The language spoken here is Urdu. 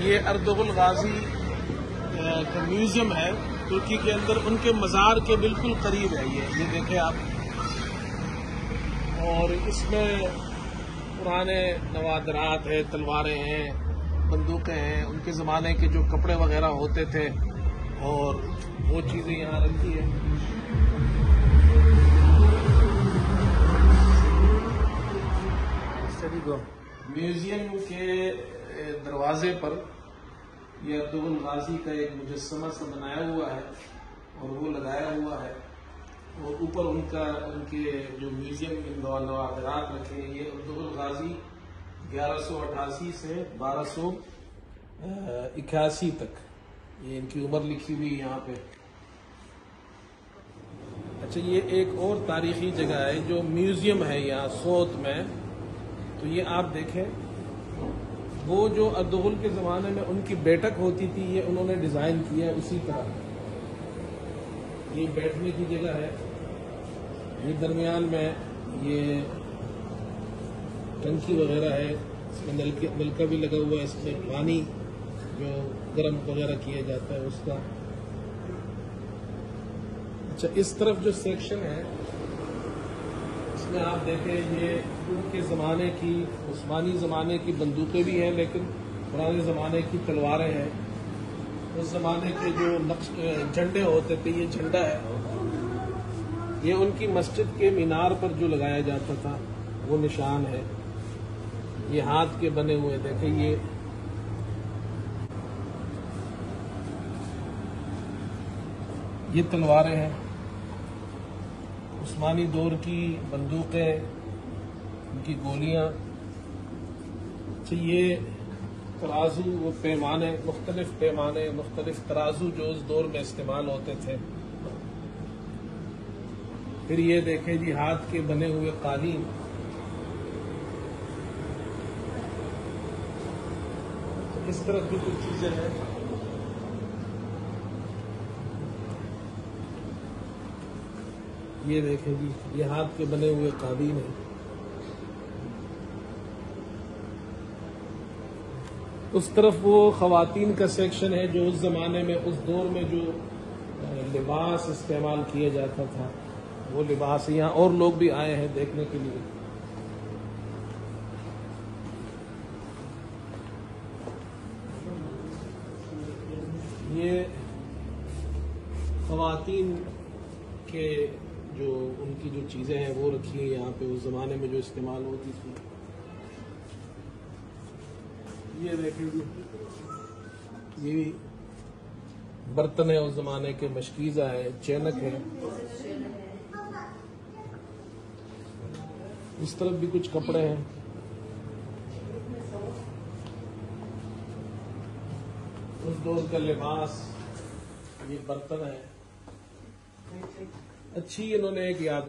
یہ اردغل غازی کا میوزیم ہے ترکی کے اندر، ان کے مزار کے بالکل قریب ہے یہ دیکھیں آپ. اور اس میں پرانے نوادرات ہیں، تلواریں ہیں، بندوقیں ہیں، ان کے زمانے کے جو کپڑے وغیرہ ہوتے تھے اور وہ چیزیں یہاں رکھی ہیں. میوزیم کے دروازے پر یہ اردغل غازی کا ایک مجسمہ سا بنایا ہوا ہے اور وہ لگایا ہوا ہے، اور اوپر ان کے جو میوزیم کے نوادرات رکھے ہیں. یہ اردغل غازی 1188 سے 1281 تک، یہ ان کی عمر لکھی ہوئی یہاں پہ. اچھا، یہ ایک اور تاریخی جگہ ہے جو میوزیم ہے یہاں سوت میں. تو یہ آپ دیکھیں، وہ جو اردغل کے زمانے میں ان کی بیٹھک ہوتی تھی یہ انہوں نے ڈیزائن کیا ہے اسی طرح. یہ بیٹھنے کی جگہ ہے، یہ درمیان میں یہ ٹنکی وغیرہ ہے، اس میں نلکا بھی لگا ہوا ہے، اس میں پانی جو گرم وغیرہ کیا جاتا ہے اس کا. اچھا، اس طرف جو سیکشن ہے اس میں آپ دیکھیں، یہ ان کے زمانے کی، عثمانی زمانے کی بندوقیں بھی ہیں لیکن پرانے زمانے کی تلواریں ہیں. اس زمانے کے جو جھنڈے ہوتے تھے، یہ جھنڈا ہے، یہ ان کی مسجد کے مینار پر جو لگایا جاتا تھا وہ نشان ہے. یہ ہاتھ کے بنے ہوئے دیکھیں، یہ تلواریں ہیں، عثمانی دور کی بندوقیں، ان کی گولیاں. اچھا، یہ ترازو، وہ پیمانے، مختلف ترازو جو اس دور میں استعمال ہوتے تھے. پھر یہ دیکھیں جی، ہاتھ کے بنے ہوئے قالین. اس طرح کی کچھ چیزیں ہیں. یہ دیکھیں جی، یہ ہاتھ کے بنے ہوئے قالین ہیں. اس طرف وہ خواتین کا سیکشن ہے جو اس زمانے میں، اس دور میں جو لباس استعمال کیا جاتا تھا وہ لباس. یہاں اور لوگ بھی آئے ہیں دیکھنے کے لیے. یہ خواتین کے جو ان کی جو چیزیں ہیں وہ رکھی ہیں یہاں پہ، اس زمانے میں جو استعمال ہوتی تھی. یہ دیکھیں جی، یہ بھی برتن ہے اس زمانے کے، مشکیزہ ہے، چینک ہے. اس طرف بھی کچھ کپڑے ہیں. اس دور کا لباس، یہ برتن ہے. اچھی انہوں نے ایک یاد